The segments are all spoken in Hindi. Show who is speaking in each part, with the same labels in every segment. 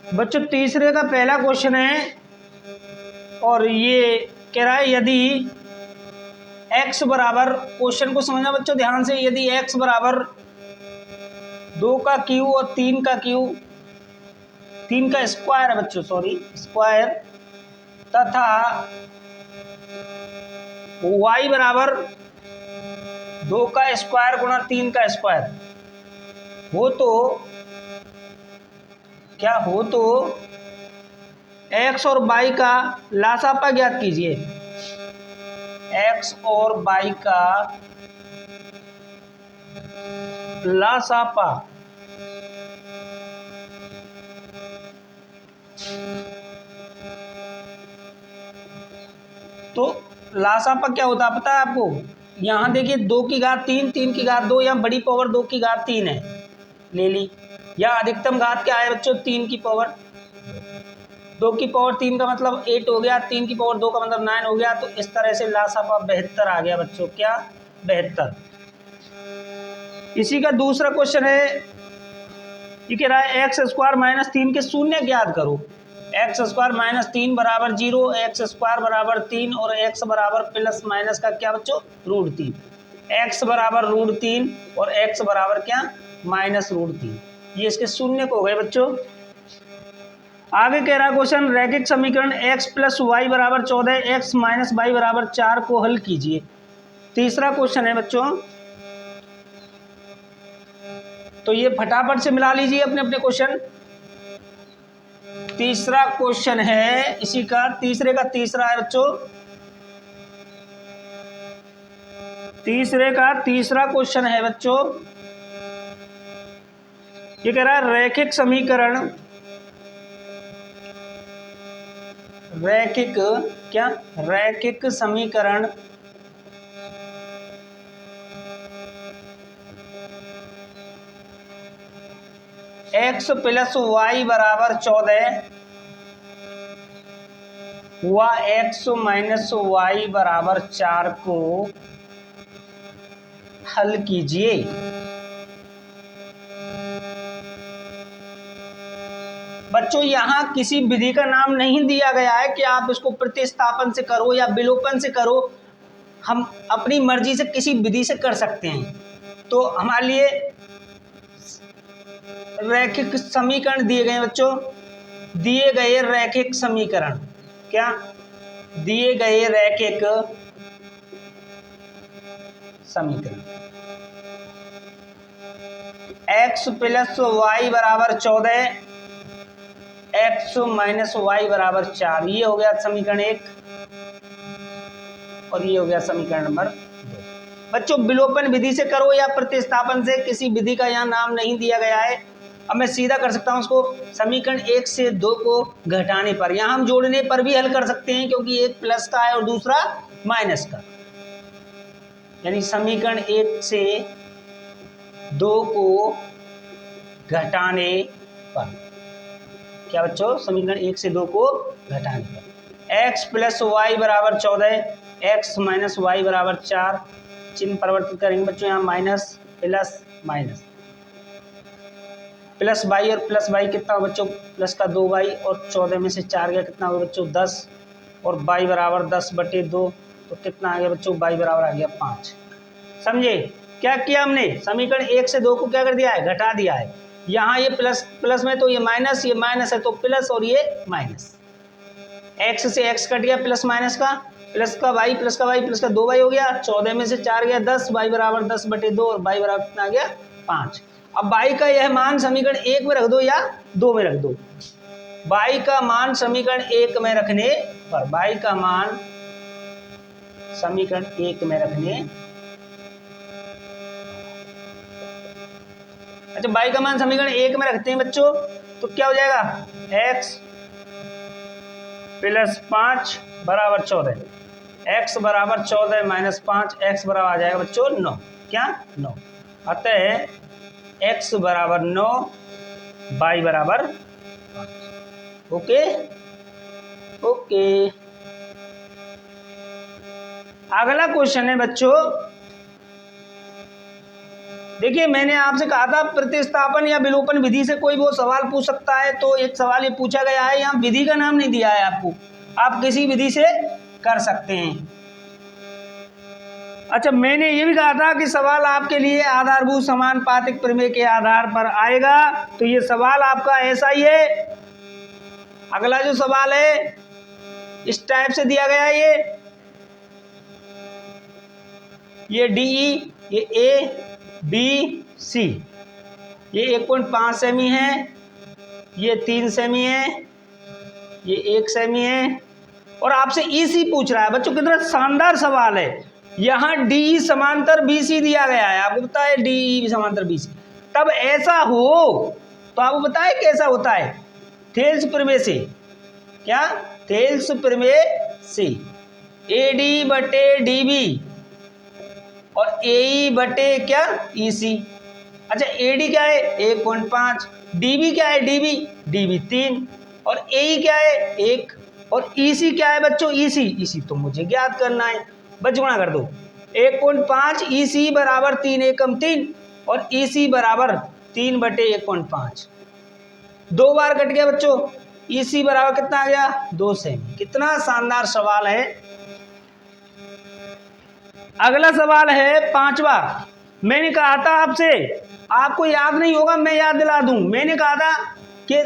Speaker 1: बच्चों तीसरे का पहला क्वेश्चन है और ये कह रहा है यदि x बराबर, क्वेश्चन को समझना बच्चों ध्यान से, यदि x बराबर 2 का क्यू और 3 का क्यू, 3 का स्क्वायर है बच्चों, सॉरी स्क्वायर, तथा y बराबर 2 का स्क्वायर गुणा 3 का स्क्वायर हो तो क्या हो, तो x और y का लासापा ज्ञात कीजिए। x और y का लासापा। तो लासापा क्या होता है पता है आपको? यहां देखिए 2 की घात 3, 3 की घात 2, या बड़ी पावर 2 की घात 3 है ले ली, या अधिकतम घात क्या है बच्चों? 3 की पावर 2 की पावर 3 का मतलब 8 हो गया, 3 की पावर 2 का मतलब 9 हो गया। तो इस तरह से लासापा 72 आ गया बच्चों। क्या? 72। इसी का दूसरा क्वेश्चन है, ये कह रहा है एक्स स्क्वायर माइनस 3 के शून्य ज्ञात करो। एक्स स्क्वायर माइनस 3 बराबर 0, एक्स स्क्वायर बराबर 3 और एक्स बराबर प्लस माइनस का क्या बच्चों? √3। एक्स बराबर √3 और एक्स बराबर क्या? माइनस √3। ये इसके शून्य को हो गए बच्चों। आगे कह रहा है क्वेश्चन, रैखिक समीकरण x प्लस वाई बराबर 14, एक्स माइनस वाई बराबर 4 को हल कीजिए। तीसरा क्वेश्चन है बच्चों, तो ये फटाफट से मिला लीजिए अपने अपने क्वेश्चन। तीसरा क्वेश्चन है इसी का, तीसरे का तीसरा है बच्चों, तीसरे का तीसरा क्वेश्चन है बच्चों। ये कह रहा है रैखिक समीकरण, रैखिक क्या? रैखिक समीकरण x प्लस वाई बराबर 14 व x माइनस वाई बराबर 4 को हल कीजिए। बच्चों यहां किसी विधि का नाम नहीं दिया गया है कि आप इसको प्रतिस्थापन से करो या विलोपन से करो, हम अपनी मर्जी से किसी विधि से कर सकते हैं। तो हमारे लिए रैखिक समीकरण दिए गए बच्चों, दिए गए रैखिक समीकरण, क्या दिए गए रैखिक समीकरण x प्लस वाई बराबर 14, एक्स माइनस वाई बराबर 4, ये हो गया समीकरण 1 और ये हो गया समीकरण नंबर 2। बच्चों विलोपन विधि से करो या प्रतिस्थापन से, किसी विधि का यहाँ नाम नहीं दिया गया है। अब मैं सीधा कर सकता हूँ उसको, समीकरण 1 से 2 को घटाने पर, यहाँ हम जोड़ने पर भी हल कर सकते हैं क्योंकि एक प्लस का है और दूसरा माइनस का, यानी समीकरण 1 से 2 को घटाने पर, क्या बच्चों? समीकरण 1 से 2 को घटाने पर x प्लस वाई बराबर 14, एक्स माइनस वाई बराबर 4, चिन्ह परिवर्तित करेंगे बच्चों, यहाँ minus plus minus, plus Y और प्लस वाई कितना हो बच्चों? प्लस का 2y और 14 में से 4 गया, कितना हो बच्चों? 10, और y बराबर 10/2, तो कितना आ गया बच्चों? y बराबर आ गया 5। समझे क्या किया हमने? समीकरण 1 से 2 को क्या कर दिया है? घटा दिया है। यहाँ ये प्लस प्लस में तो ये माइनस है तो प्लस, और ये माइनस, x से x कट गया, प्लस माइनस का, प्लस का y प्लस का y प्लस का 2y हो गया, 14 में से 4 गया 10, y बराबर 10/2 और y बराबर कितना आ गया? 5। अब y का यह मान समीकरण 1 में रख दो या 2 में रख दो। y का मान समीकरण 1 में रखने पर, y का मान समीकरण 1 में रखने, अच्छा y का मान समीकरण 1 में रखते हैं बच्चों, तो क्या हो जाएगा? x प्लस 5 बराबर 14, x बराबर 14 माइनस 5, x बराबर आ जाएगा बच्चों 9। क्या? 9। अतः x बराबर 9, y बराबर 5। Okay okay. अगला क्वेश्चन है बच्चों, देखिए मैंने आपसे कहा था प्रतिस्थापन या विलोपन विधि से कोई वो सवाल पूछ सकता है, तो एक सवाल ये पूछा गया है, यहाँ विधि का नाम नहीं दिया है आपको, आप किसी विधि से कर सकते हैं। अच्छा, मैंने ये भी कहा था कि सवाल आपके लिए आधारभूत समानुपातिक प्रमेय के आधार पर आएगा, तो ये सवाल आपका ऐसा ही है। अगला जो सवाल है इस टाइप से दिया गया है, ये DE, ये ABC, ये 1.5 सेमी है, ये 3 सेमी है, ये 1 सेमी है, और आपसे EC पूछ रहा है। बच्चों कितना शानदार सवाल है। यहाँ DE समांतर BC दिया गया है, आपको पता है DE समांतर BC, तब ऐसा हो तो आपको पता है कैसा होता है, थेल्स प्रमेय से। क्या? थेल्स प्रमेय से AD बटे DB और AE बटे क्या EC। अच्छा, AD क्या है 1.5, DB क्या है DB 3, और AE क्या है 1, और EC क्या है बच्चों EC तो मुझे ज्ञात करना है। बस गुणा कर दो, 1.5 EC बराबर 3 एकम 3 और EC बराबर 3 बटे 1.5, 2 बार कट गया बच्चों। EC बराबर कितना आ गया 2 सेमी। कितना शानदार सवाल है। अगला सवाल है 5वां। मैंने कहा था आपसे, आपको याद नहीं होगा, मैं याद दिला दूं, मैंने कहा था कि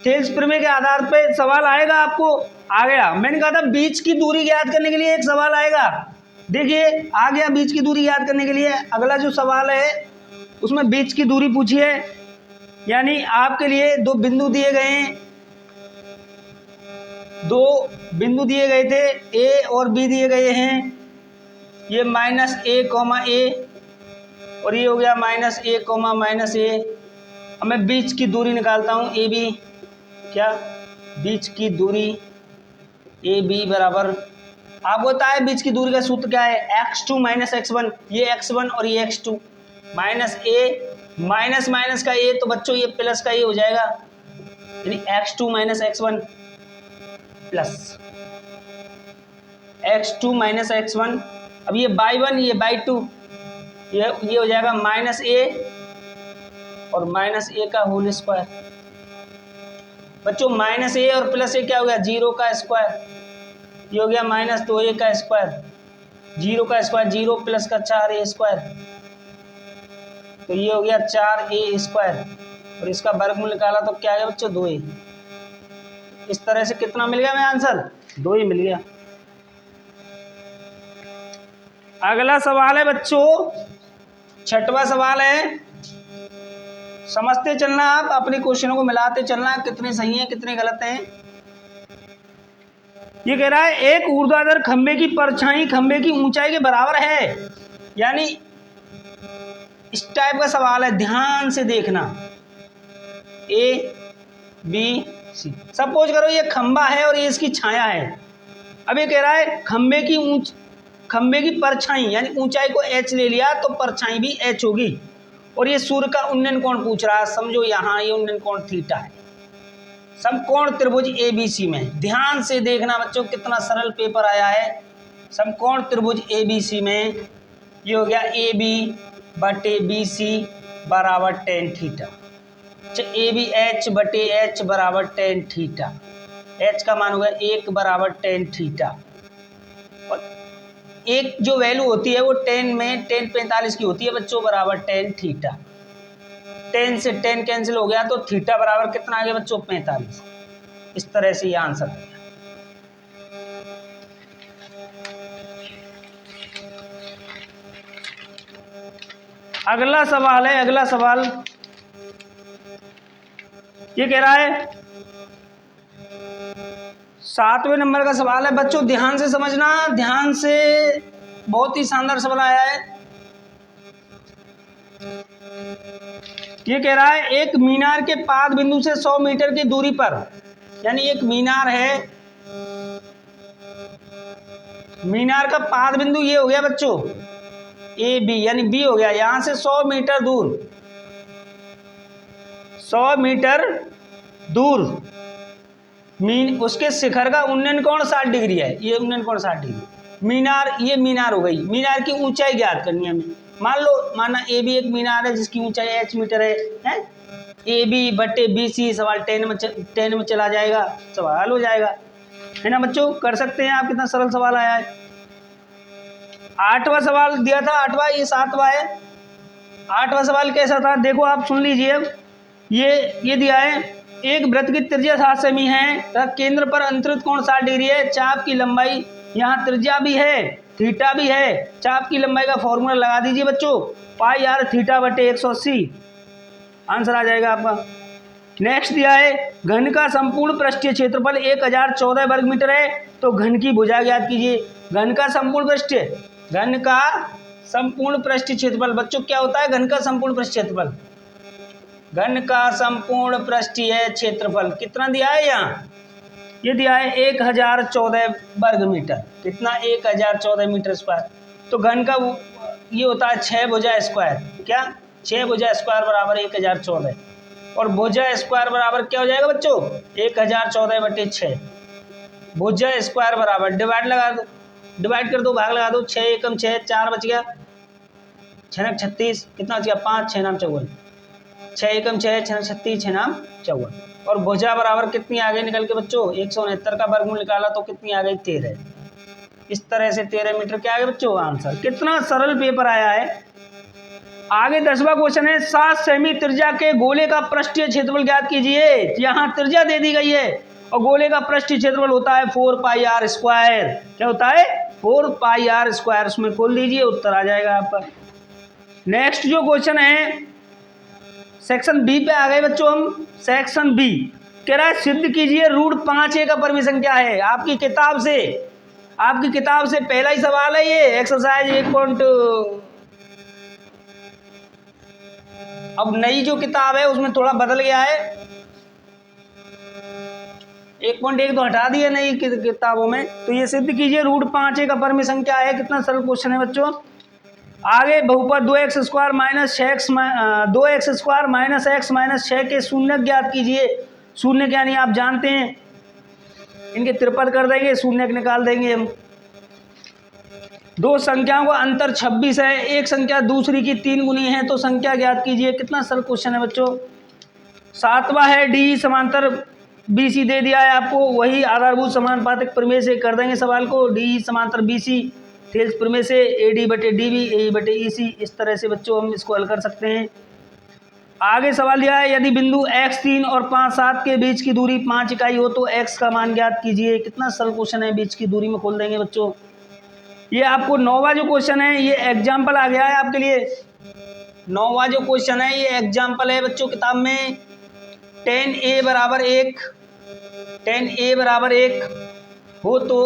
Speaker 1: थेल्स प्रमेय के आधार पर सवाल आएगा, आपको आ गया। मैंने कहा था बीच की दूरी ज्ञात करने के लिए एक सवाल आएगा, देखिए आ गया बीच की दूरी ज्ञात करने के लिए। अगला जो सवाल है उसमें बीच की दूरी पूछी है, यानी आपके लिए 2 बिंदु दिए गए हैं, 2 बिंदु दिए गए थे, A और B दिए गए हैं, ये -A, और ये हो गया -A, अब मैं बीच की दूरी निकालता हूँ AB। क्या? बीच की दूरी AB बराबर, आपको पता है बीच की दूरी का सूत्र क्या है, x2 - x1, ये x1 और ये x2, -A माइनस का A, तो बच्चों ये प्लस का ये हो जाएगा, यानी x2 - x1 plus x2 - x1। अब ये by1 ये by2, ये हो जाएगा -A और -A का होल स्क्वायर। बच्चों -A और +A क्या हो गया 0 का स्क्वायर, ये हो गया -2A का स्क्वायर, 0 का स्क्वायर 0 प्लस का 4A स्क्वायर, तो ये हो गया 4A स्क्वायर, और इसका वर्गमूल निकाला तो क्या आया बच्चों 2A। इस तरह से कितना मिल गया मैं आंसर 2 ही मिल गया। अगला सवाल है बच्चों 6वां सवाल है, समझते चलना, आप अपने क्वेश्चनों को मिलाते चलना, कितने सही हैं कितने गलत हैं। ये कह रहा है एक ऊर्ध्वाधर खंबे की परछाई खंबे की ऊंचाई के बराबर है, यानी इस टाइप का सवाल है, ध्यान से देखना। ABC, सपोज करो ये खंबा है और ये इसकी छाया है। अब ये कह रहा है खंबे की परछाई, यानी ऊंचाई को h ले लिया तो परछाई भी h होगी, और ये सूर्य का उन्नयन कोण पूछ रहा है। समझो यहाँ ये उन्नयन कोण थीटा है, समकोण त्रिभुज ABC में। ध्यान से देखना बच्चों, कितना सरल पेपर आया है। समकोण त्रिभुज ABC में ये हो गया AB बटे BC बराबर tan थीटा। अच्छा, ABH बटे H बराबर tan थीटा, H का मान हो गया 1 बराबर tan थीटा, और एक जो वैल्यू होती है वो tan में tan 45 की होती है बच्चों, बराबर tan थीटा। tan से tan कैंसिल हो गया तो थीटा बराबर कितना आ गया बच्चों 45। इस तरह से ये आंसर आ गया। अगला सवाल है, अगला सवाल ये कह रहा है 7वें नंबर का सवाल है बच्चों, ध्यान से समझना, ध्यान से, बहुत ही शानदार सवाल आया है। ये कह रहा है एक मीनार के पाद बिंदु से 100 मीटर की दूरी पर, यानी एक मीनार है, मीनार का पाद बिंदु ये हो गया बच्चों AB, यानी B हो गया, यहां से 100 मीटर दूर, 100 मीटर दूर उसके शिखर का उन्नयन कोण 60 डिग्री है, ये उन्नयन कोण 60 डिग्री। मीनार, ये मीनार हो गई, मीनार की ऊंचाई ज्ञात करनी है हमें, मान लो माना ए बी एक मीनार है जिसकी ऊंचाई h मीटर है ए बी बटे बी सी सवाल 10 में चला जाएगा, सवाल हो जाएगा, है ना बच्चों। कर सकते हैं आप, कितना सरल सवाल आया है। 8वां सवाल दिया था, 8वां, ये 7वां है। 8वां सवाल कैसा था देखो आप सुन लीजिए। ये दिया है, एक वृत्त की त्रिज्या 7 सेमी है तथा केंद्र पर अंतरित कोण 60 डिग्री है। चाप की लंबाई, यहाँ त्रिज्या भी है थीटा भी है, चाप की लंबाई का फॉर्मूला लगा दीजिए बच्चों, पाई आर थीटा बटे 180, आंसर आ जाएगा आपका। नेक्स्ट दिया है, घन का संपूर्ण पृष्ठीय क्षेत्रफल 1014 वर्ग मीटर है, तो घन की भुजा ज्ञात कीजिए। घन का संपूर्ण पृष्ठीय क्षेत्रफल बच्चों क्या होता है? घन का संपूर्ण पृष्ठीय क्षेत्रफल, घन का संपूर्ण पृष्ठीय क्षेत्रफल कितना दिया है यहाँ? ये दिया है 1014 वर्ग मीटर। कितना? 1014 मीटर स्क्वायर। तो घन का ये होता है 6 भुजा स्क्वायर। क्या? 6 भुजा स्क्वायर बराबर 1014, और भुजा स्क्वायर बराबर क्या हो जाएगा बच्चों? 1014 बटे 6। भुजा स्क्वायर बराबर डिवाइड लगा दो, डिवाइड कर दो, भाग लगा दो, 6 एकम 6, 4 बच गया, 6 36, कितना बच गया? 5, 6 नाम 54, 6 एकम 6, 6 36, 6 नाम 54। और भुजा बराबर कितनी आ गई निकल के बच्चों? 169 का वर्गमूल निकाला तो कितनी आ गई? 13। इस तरह से 13 मीटर क्या आ गया बच्चों? आंसर। कितना सरल पेपर आया है। आगे 10वां क्वेश्चन है, 7 सेमी त्रिज्या के गोले का पृष्ठीय क्षेत्रफल ज्ञात कीजिए। यहाँ त्रिज्या दे दी गई है और गोले का पृष्ठीय क्षेत्रफल होता है 4 पाई आर स्क्वायर। क्या होता है? 4 पाई आर स्क्वायर। उसमें खोल दीजिए, उत्तर आ जाएगा आपका। नेक्स्ट जो क्वेश्चन है, सेक्शन बी पे आ गए बच्चों हम। सेक्शन बी कह रहा है, सिद्ध कीजिए रूट 5a का परमिशन क्या है। आपकी किताब से पहला ही सवाल है ये, एक्सरसाइज 1. अब नई जो किताब है उसमें थोड़ा बदल गया है, 1.1 तो हटा दिया नई किताबों में। तो ये सिद्ध कीजिए रूट 5a का परमिशन क्या है। कितना सरल क्वेश्चन है बच्चों। आगे बहुपद 2x स्क्वायर माइनस 6 के शून्य ज्ञात कीजिए। शून्य क्या नहीं आप जानते हैं, इनके त्रिपद कर देंगे, शून्य निकाल देंगे हम। दो संख्याओं का अंतर 26 है, एक संख्या दूसरी की 3 गुनी है, तो संख्या ज्ञात कीजिए। कितना सरल क्वेश्चन है बच्चों। 7वां है, डी समांतर BC दे दिया है आपको, वही आधारभूत समानुपातिक प्रमेय से कर देंगे सवाल को। डी समांतर BC थेल्स प्रमेय से AD बटे DB AE बटे EC, इस तरह से बच्चों हम इसको हल कर सकते हैं। आगे सवाल दिया है, यदि बिंदु x3 और 5 7 के बीच की दूरी 5 इकाई हो तो x का मान ज्ञात कीजिए। कितना सरल क्वेश्चन है, बीच की दूरी में खोल देंगे बच्चों। ये आपको 9वां जो क्वेश्चन है ये एग्जाम्पल आ गया है आपके लिए। 9वां जो क्वेश्चन है ये एग्जाम्पल है बच्चों किताब में। 10a बराबर 1 हो तो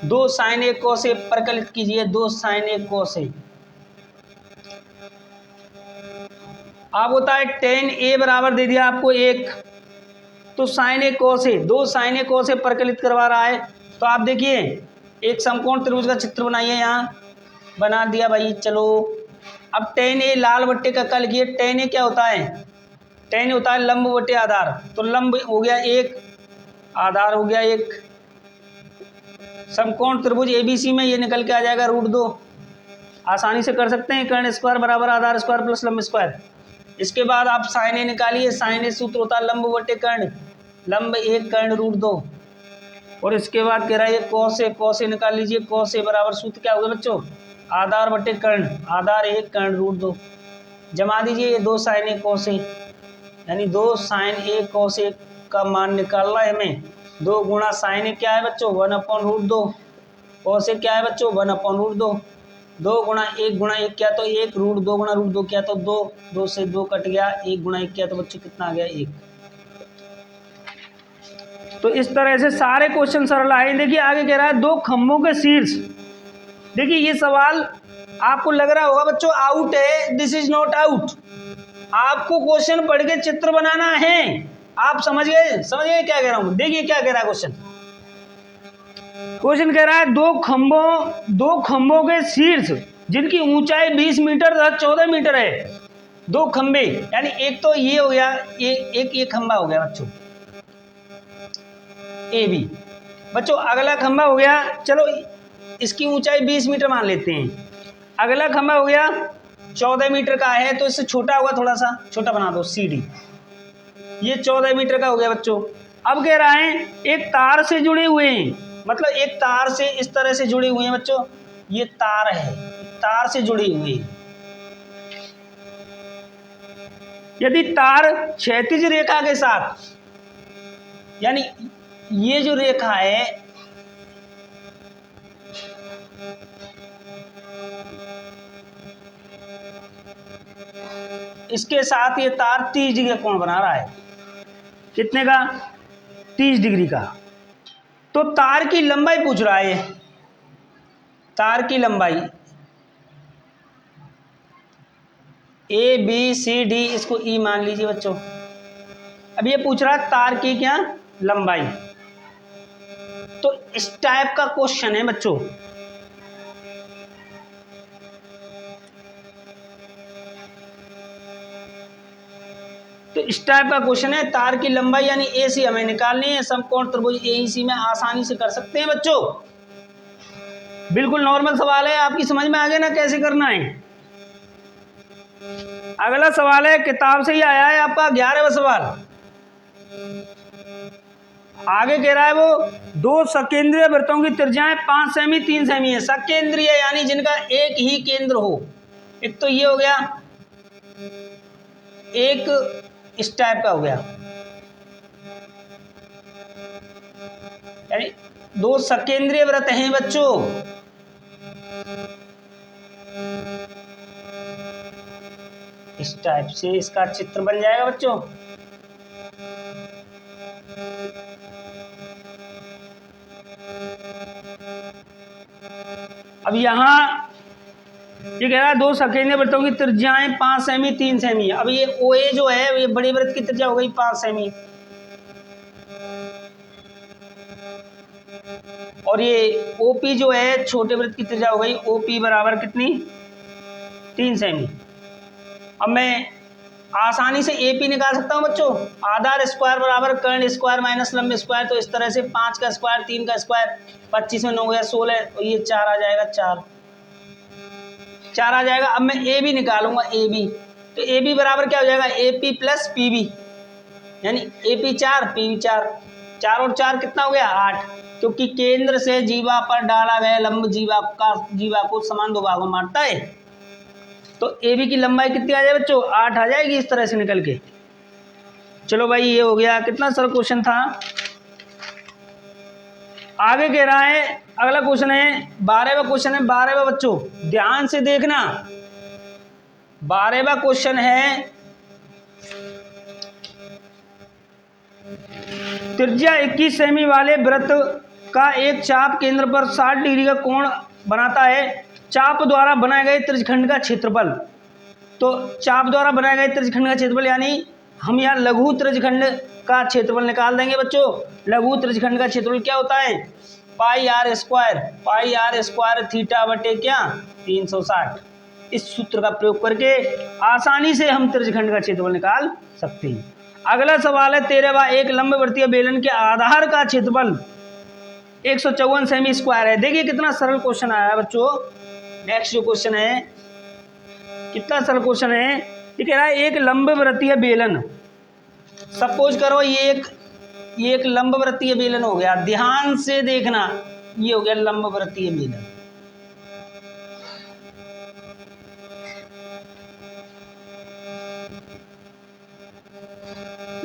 Speaker 1: 2 sin a cos a प्रकलित कीजिए। 2 sin a cos a आप होता है 10a बराबर दे दिया आपको 1, तो sin a cos a 2 sin a cos a प्रकलित करवा रहा है। तो आप देखिए एक समकोण त्रिभुज का चित्र बनाइए, यहाँ बना दिया भाई। चलो अब 10a लाल बट्टे का कल किए। 10a क्या होता है? 10 होता है लंब बटे आधार, तो लंब हो गया 1, आधार हो गया 1। समकोण त्रिभुज ABC में ये निकल के आ जाएगा √2। आसानी से कर सकते हैं, कर्ण स्क्वायर बराबर आधार स्क्वायर प्लस लंब स्क्वायर। इसके बाद आप sin a निकालिए। sin a सूत्र होता है लंब बटे कर्ण, लंब 1 कर्ण √2। और इसके बाद कह रहा है ये cos a निकाल लीजिए। cos a बराबर सूत्र क्या होगा बच्चों? आधार बटे कर्ण, आधार 1 कर्ण √2। जमा दीजिए ये 2 sin a cos a, यानी 2 sin a cos a का मान निकालना है हमें। 2 गुणा sin a क्या है बच्चों? 1/√2। cos a क्या है बच्चों? 1/√2। 2 गुणा 1 गुणा 1 क्या? तो 1, √2 गुणा √2 क्या? तो 2, 2 से 2 कट गया, 1 गुणा 1 क्या? तो बच्चों कितना आ गया? 1। तो इस तरह से सारे क्वेश्चन सरल आए। देखिए आगे कह रहा है, 2 खंभों के शीर्ष। देखिए ये सवाल आपको लग रहा होगा बच्चों आउट है, दिस इज नॉट आउट। आपको क्वेश्चन पढ़ के चित्र बनाना है। आप समझ गए क्या कह रहा हूं? देखिए क्या कह रहा है क्वेश्चन। क्वेश्चन कह रहा है, दो खंभों के शीर्ष जिनकी ऊंचाई 20 मीटर तथा 14 मीटर है। 2 खंभे, यानी एक तो ये हो गया, एक खंभा हो गया बच्चों AB। बच्चों अगला खंभा हो गया, चलो इसकी ऊंचाई 20 मीटर मान लेते हैं। अगला खंभा हो गया 14 मीटर का है, तो इससे छोटा होगा, थोड़ा सा छोटा बना दो CD। ये 14 मीटर का हो गया बच्चों। अब कह रहा है एक तार से जुड़े हुए हैं, मतलब एक तार से इस तरह से जुड़े हुए हैं बच्चों, ये तार है, तार से जुड़े हुए हैं। यदि तार क्षैतिज रेखा के साथ, यानी ये जो रेखा है इसके साथ ये तार 30 डिग्री का कोण बना रहा है। कितने का? 30 डिग्री का। तो तार की लंबाई पूछ रहा है, तार की लंबाई ABCD, इसको E मान लीजिए बच्चों। अब ये पूछ रहा है तार की क्या लंबाई। तो इस टाइप का क्वेश्चन है बच्चों। तो इस टाइप का क्वेश्चन है, तार की लंबाई यानी AC हमें निकालनी है। समकोण त्रिभुज AEC में आसानी से कर सकते हैं बच्चों, बिल्कुल नॉर्मल सवाल है। आपकी समझ में आ गया ना कैसे करना है। अगला सवाल है, किताब से ही आया है आपका 11वां सवाल। आगे कह रहा है वो दो सकेंद्रीय वृत्तों की त्रिज्याएं 5 सेमी 3 सेमी है। सकेंद्रीय यानी जिनका एक ही केंद्र हो। एक तो ये हो गया, एक इस टाइप का हो गया, यानी दो सकेंद्रीय वृत्त हैं बच्चों। इस टाइप से इसका चित्र बन जाएगा बच्चों। अब यहां ये कह रहा है दो सकेंद्रीय वृत्तों की त्रिज्याएं 5 सेमी 3 सेमी है। अब ये OA जो है ये बड़े वृत्त की त्रिज्या हो गई 5 सेमी, और ये OP जो है छोटे वृत्त की त्रिज्या हो गई OP बराबर कितनी 3 सेमी। अब मैं आसानी से AP निकाल सकता हूं बच्चों। आधार स्क्वायर बराबर कर्ण स्क्वायर माइनस लंब स्क्वायर। तो इस तरह से 5 का स्क्वायर 3 का स्क्वायर 25 में 9 गया 16, तो ये 4 आ जाएगा, 4 आ जाएगा। अब मैं AB निकालूंगा, AB तो AB बराबर क्या हो जाएगा AP प्लस PB, यानी AP 4 PB 4, 4 और 4 कितना हो गया 8, क्योंकि केंद्र से जीवा पर डाला गया लंब जीवा को समान दो भागों में बांटता है। तो AB की लंबाई कितनी आ जाए बच्चों 8 आ जाएगी इस तरह से निकल के। चलो भाई ये हो गया, कितना सरल क्वेश्चन था। आगे कह रहा है अगला क्वेश्चन है 12वां क्वेश्चन है। 12वां बच्चों ध्यान से देखना, 12वां क्वेश्चन है त्रिज्या 21 सेमी वाले वृत्त का एक चाप केंद्र पर 60 डिग्री का कोण बनाता है। चाप द्वारा बनाए गए त्रिज्यखंड का क्षेत्रफल। तो चाप द्वारा बनाए गए त्रिज्यखंड का क्षेत्रफल यानी हम यहाँ लघु त्रिज्यखंड का क्षेत्रफल निकाल देंगे बच्चों। लघु त्रिज्यखंड का क्षेत्रफल क्या होता है पाई आर स्क्वायर थीटा बटे क्या 360। इस सूत्र का प्रयोग करके आसानी से हम त्रिज्यखंड का क्षेत्रफल निकाल सकते हैं। अगला सवाल है 13वां, एक लंबवर्तीय बेलन के आधार का क्षेत्रफल 154 सेमी स्क्वायर है। देखिए कितना सरल क्वेश्चन आया है बच्चों। नेक्स्ट जो क्वेश्चन है कितना सरल क्वेश्चन है। ये कह रहा है एक लंबवर्तीय बेलन, सपोज करो ये एक लंबवर्तीय बेलन हो गया। ध्यान से देखना, ये हो गया लंबवर्तीय बेलन।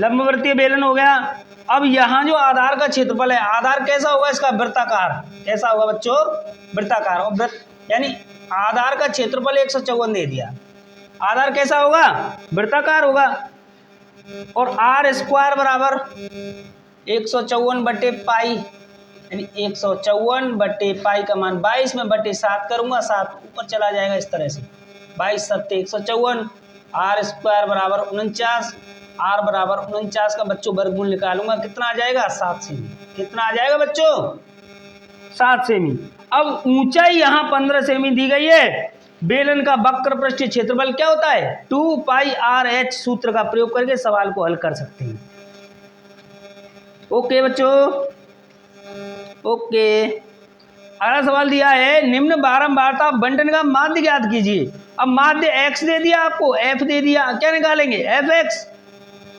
Speaker 1: लंबवर्तीय बेलन हो गया। अब यहां जो आधार का क्षेत्रफल है, आधार कैसा होगा इसका वृत्ताकार, कैसा होगा बच्चों वृत्ताकार। और वृत्त यानी आधार का क्षेत्रफल 154 दे दिया, आधार कैसा होगा वृत्ताकार होगा। और आर स्क्वायर बराबर 154 बटे पाई, यानी 154 बटे पाई का मान 22 में बटे 7 करूंगा, 7 ऊपर चला जाएगा इस तरह से 22 सत्ते 154। आर स्क्वायर बराबर 49, आर बराबर 49 का बच्चों वर्गमूल निकालूंगा, कितना आ जाएगा 7 सेमी। कितना आ जाएगा बच्चों 7 सेमी। अब ऊंचाई यहाँ 15 सेमी दी गई है। बेलन का वक्र पृष्ठीय क्षेत्रफल क्या होता है 2 पाई आर एच। सूत्र का प्रयोग करके सवाल को हल कर सकते हैं। ओके बच्चों, ओके। अगला सवाल दिया है निम्न बारंबारता बंटन का माध्य ज्ञात कीजिए। अब माध्य x दे दिया आपको, f दे दिया, क्या निकालेंगे fx,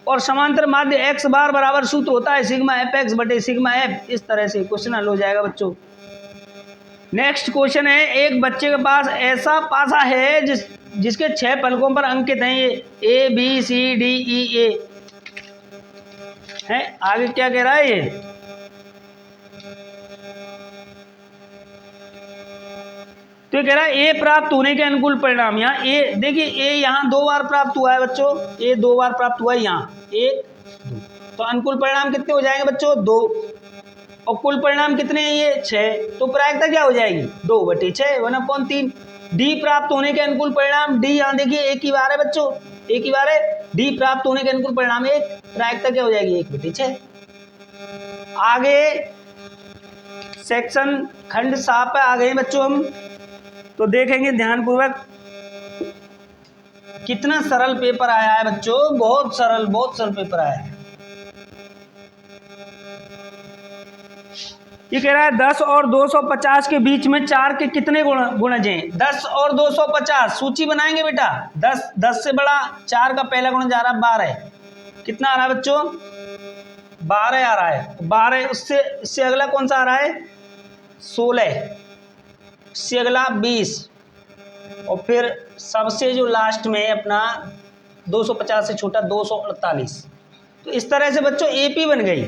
Speaker 1: और समांतर माध्य x बार बराबर सूत्र होता है सिग्मा fx बटे सिग्मा f। इस तरह से क्वेश्चन हल हो जाएगा बच्चों। नेक्स्ट क्वेश्चन है, एक बच्चे के पास ऐसा पासा है जिसके 6 फलकों पर अंकित हैं ये A B C D E A है। आगे क्या कह रहा है ये, तो ये कह रहा है ए प्राप्त होने के अनुकूल परिणाम। यहाँ ए देखिए, ए यहाँ 2 बार प्राप्त हुआ है बच्चों, ए 2 बार प्राप्त हुआ है यहाँ 1 2, तो अनुकूल परिणाम कितने हो जाएंगे बच्चों 2, और कुल परिणाम कितने हैं ये 6, तो प्रायिकता क्या हो जाएगी 2/6 1/3। डी प्राप्त होने के अनुकूल परिणाम, डी यहाँ देखिए एक ही बार है बच्चों, एक ही बार है, डी प्राप्त होने के अनुकूल परिणाम 1, प्रायिकता क्या हो जाएगी 1/6। आगे सेक्शन खंड 7 पे आ गए बच्चों हम, तो देखेंगे ध्यानपूर्वक कितना सरल पेपर आया है बच्चों, बहुत सरल पेपर आया है। ये कह रहा है 10 और 250 के बीच में 4 के कितने गुणज हैं। 10 और 250 सूची बनाएंगे बेटा। 10 से बड़ा 4 का पहला गुणज आ रहा है 12, कितना आ रहा है बच्चों 12 आ रहा है। 12 उससे अगला कौन सा आ रहा है 16, उससे अगला 20, और फिर सबसे जो लास्ट में अपना 250 से छोटा 248। तो इस तरह से बच्चों एपी बन गई।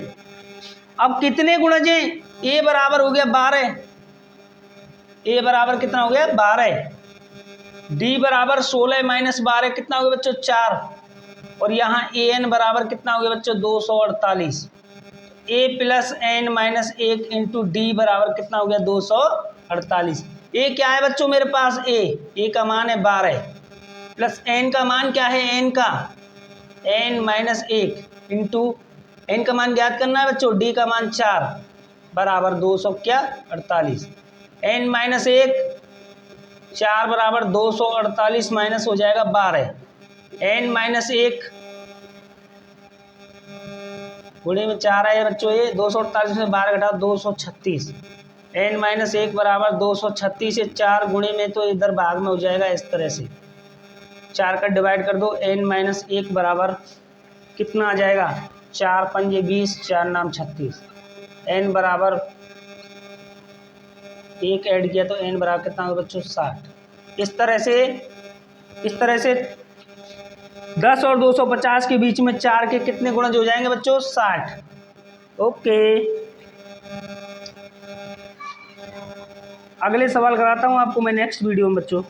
Speaker 1: अब कितने गुणज हैं, ए बराबर हो गया 12, ए बराबर कितना हो गया 12, डी बराबर 16 माइनस 12 कितना हो गया बच्चों 4, और यहाँ ए एन बराबर कितना हो गया बच्चों 248। A plus N minus 1 into D बराबर कितना हो गया 248। ए क्या है बच्चों मेरे पास, ए का मान है 12, प्लस एन का मान क्या है, एन का एन माइनस 1 इंटू एन का मान ज्ञात करना है बच्चों, डी का मान 4 बराबर 248। एन माइनस 1 4 बराबर 248 माइनस हो जाएगा 12, एन माइनस 1 गुणे में 4 है बच्चों, ये 248 में 12 घटाओ 236, एन माइनस 1 बराबर 236 से 4 गुणे में तो इधर भाग में हो जाएगा इस तरह से, 4 का डिवाइड कर दो, एन माइनस 1 बराबर कितना आ जाएगा 4 पंजे 20, 4 नाम 36, एन बराबर 1 ऐड किया तो एन बराबर कितना होगा बच्चों 60। इस तरह से 10 और 250 के बीच में 4 के कितने गुणज हो जाएंगे बच्चों 60। ओके, अगले सवाल कराता हूँ आपको मैं नेक्स्ट वीडियो में बच्चों।